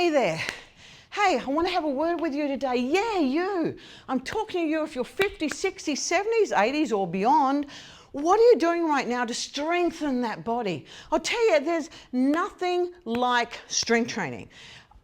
Hey there. Hey, I want to have a word with you today. Yeah, you. I'm talking to you if you're 50, 60, 70s, 80s or beyond. What are you doing right now to strengthen that body? I'll tell you, there's nothing like strength training.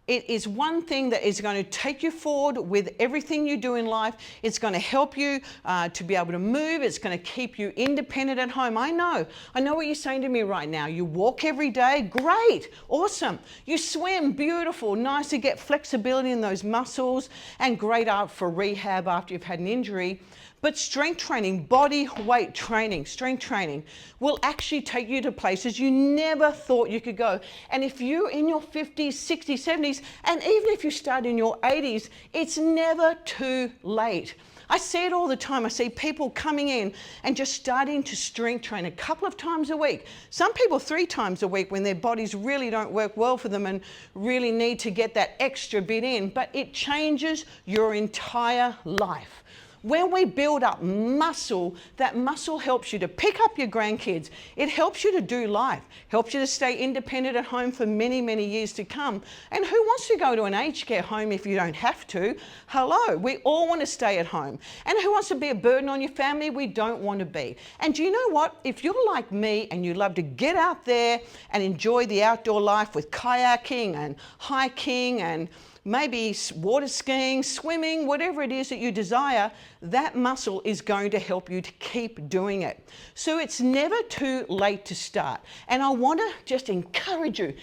It is one thing that is going to take you forward with everything you do in life. It's going to help you to be able to move. It's going to keep you independent at home. I know what you're saying to me right now. You walk every day, great, awesome. You swim, beautiful, nice to get flexibility in those muscles and great out for rehab after you've had an injury. But strength training, body weight training, strength training will actually take you to places you never thought you could go. And if you're in your 50s, 60s, 70s, and even if you start in your 80s, it's never too late. I see it all the time. I see people coming in and just starting to strength train a couple of times a week. Some people 3 times a week when their bodies really don't work well for them and really need to get that extra bit in. But it changes your entire life. When we build up muscle, that muscle helps you to pick up your grandkids. It helps you to do life, helps you to stay independent at home for many, many years to come. And who wants to go to an aged care home if you don't have to? Hello, we all want to stay at home. And who wants to be a burden on your family? We don't want to be. And do you know what? If you're like me and you love to get out there and enjoy the outdoor life with kayaking and hiking and maybe water skiing, swimming, whatever it is that you desire, that muscle is going to help you to keep doing it. So it's never too late to start. And I want to just encourage you,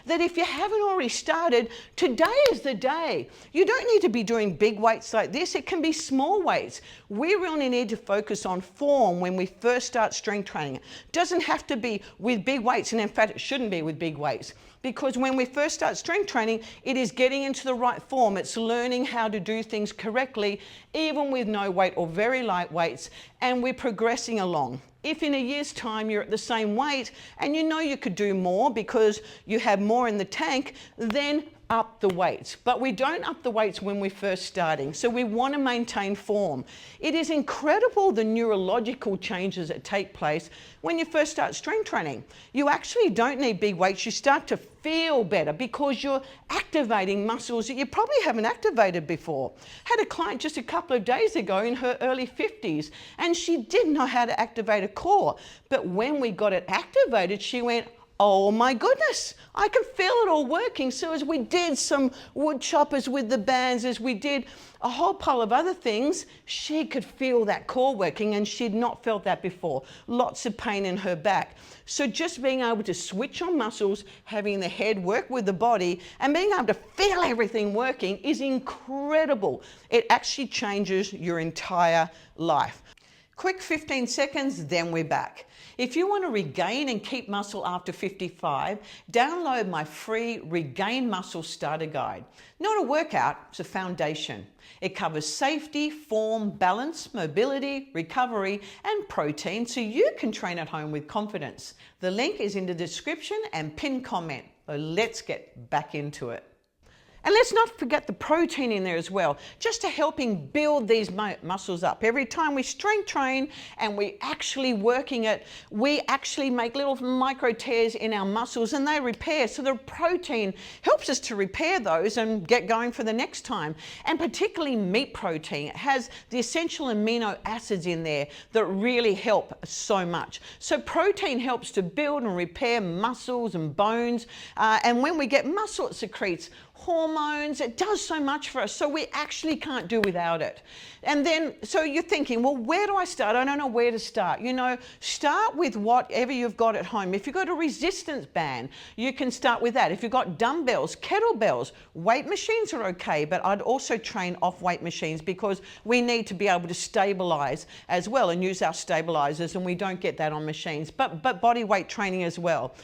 that if you haven't already started, today is the day. You don't need to be doing big weights like this. It can be small weights. We really need to focus on form when we first start strength training. It doesn't have to be with big weights, and in fact, it shouldn't be with big weights. Because when we first start strength training, it is getting into the right form. It's learning how to do things correctly, even with no weight or very light weights, and we're progressing along. If in a year's time you're at the same weight and you know you could do more because you have more in the tank, then up the weights. But we don't up the weights when we're first starting. So we want to maintain form. It is incredible the neurological changes that take place when you first start strength training. You actually don't need big weights. You start to feel better because you're activating muscles that you probably haven't activated before. Had a client just a couple of days ago in her early 50s, and she didn't know how to activate a core. But when we got it activated, she went, oh my goodness, I can feel it all working. So as we did some wood choppers with the bands, as we did a whole pile of other things, she could feel that core working, and she'd not felt that before. Lots of pain in her back. So just being able to switch on muscles, having the head work with the body, and being able to feel everything working is incredible. It actually changes your entire life. Quick 15 seconds, then we're back. If you want to regain and keep muscle after 55, download my free Regain Muscle Starter Guide. Not a workout, it's a foundation. It covers safety, form, balance, mobility, recovery, and protein so you can train at home with confidence. The link is in the description and pinned comment. So let's get back into it. And let's not forget the protein in there as well, just to helping build these muscles up. Every time we strength train and we actually working it, we actually make little micro tears in our muscles and they repair. So the protein helps us to repair those and get going for the next time. And particularly meat protein, it has the essential amino acids in there that really help so much. So protein helps to build and repair muscles and bones. And when we get muscle, it secretes hormones. It does so much for us, so we actually can't do without it. And then, so you're thinking, well, where do I start? I don't know where to start. You know, start with whatever you've got at home. If you've got a resistance band, you can start with that. If you've got dumbbells, kettlebells, weight machines are okay, but I'd also train off weight machines because we need to be able to stabilize as well and use our stabilizers, and we don't get that on machines, but body weight training as well.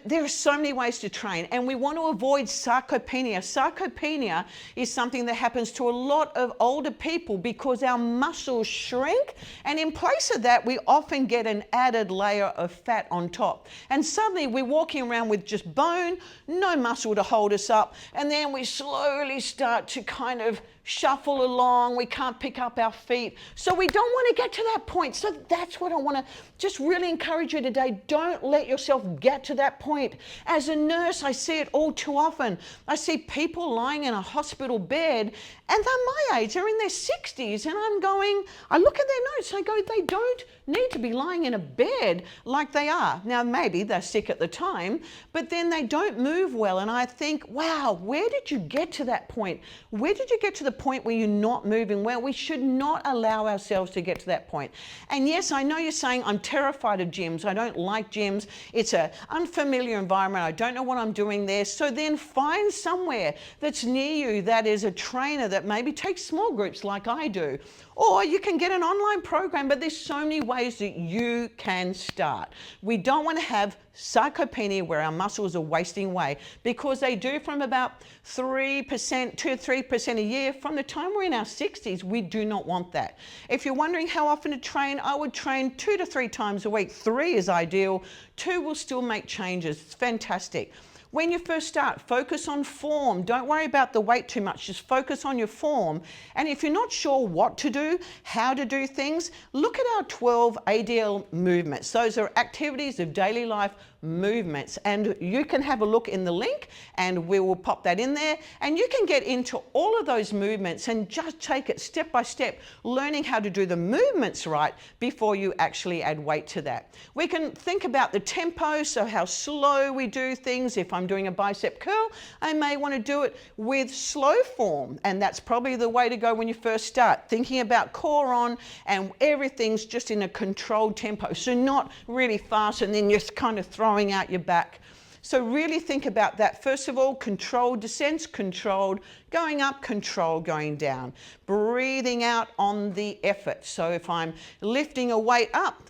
There are so many ways to train, and we want to avoid sarcopenia. Sarcopenia is something that happens to a lot of older people because our muscles shrink, and in place of that, we often get an added layer of fat on top. And suddenly we're walking around with just bone, no muscle to hold us up, and then we slowly start to kind of shuffle along, we can't pick up our feet. So we don't want to get to that point. So that's what I want to just really encourage you today. Don't let yourself get to that point. As a nurse, I see it all too often. I see people lying in a hospital bed and they're my age, they're in their 60s, and I look at their notes and I go, they don't need to be lying in a bed like they are. Now, maybe they're sick at the time, but then they don't move well. And I think, wow, where did you get to that point? Where did you get to the point where you're not moving well? We should not allow ourselves to get to that point. And yes, I know you're saying, I'm terrified of gyms. I don't like gyms. It's an unfamiliar environment. I don't know what I'm doing there. So then find somewhere that's near you that is a trainer that maybe takes small groups like I do. Or you can get an online program, but there's so many ways that you can start. We don't want to have sarcopenia where our muscles are wasting away, because they do from about 3%, 2 to 3% a year. From the time we're in our 60s, we do not want that. If you're wondering how often to train, I would train 2 to 3 times a week. 3 is ideal. 2 will still make changes. It's fantastic. When you first start, focus on form. Don't worry about the weight too much. Just focus on your form. And if you're not sure what to do, how to do things, look at our 12 ADL movements. Those are activities of daily life movements, and you can have a look in the link and we will pop that in there, and you can get into all of those movements and just take it step by step, learning how to do the movements right before you actually add weight to that. We can think about the tempo, so how slow we do things. If I'm doing a bicep curl, I may want to do it with slow form, and that's probably the way to go when you first start, thinking about core on and everything's just in a controlled tempo, so not really fast and then you're kind of throwing out your back. So really think about that. First of all, controlled descents, controlled going up, controlled going down. Breathing out on the effort. So if I'm lifting a weight up,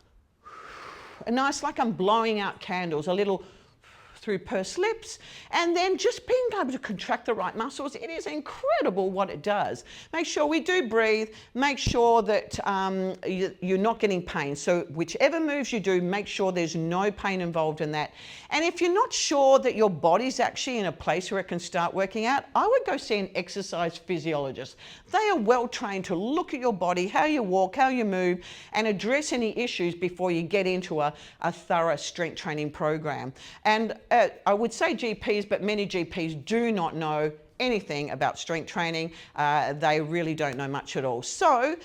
nice, like I'm blowing out candles, a little through pursed lips, and then just being able to contract the right muscles. It is incredible what it does. Make sure we do breathe. Make sure that you're not getting pain. So whichever moves you do, make sure there's no pain involved in that. And if you're not sure that your body's actually in a place where it can start working out, I would go see an exercise physiologist. They are well trained to look at your body, how you walk, how you move, and address any issues before you get into a thorough strength training program. And I would say GPs, but many GPs do not know anything about strength training. They really don't know much at all. So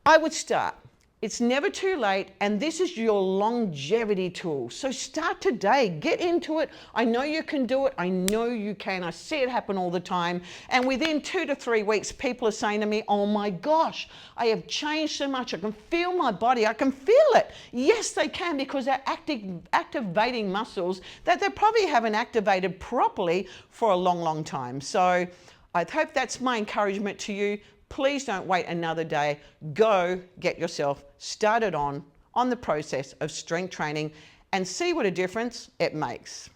I would start. It's never too late, and this is your longevity tool. So start today, get into it. I know you can do it. I know you can. I see it happen all the time. And within 2 to 3 weeks, people are saying to me, oh my gosh, I have changed so much. I can feel my body. I can feel it. Yes, they can, because they're activating muscles that they probably haven't activated properly for a long, long time. So I hope that's my encouragement to you. Please don't wait another day. Go get yourself started on the process of strength training and see what a difference it makes.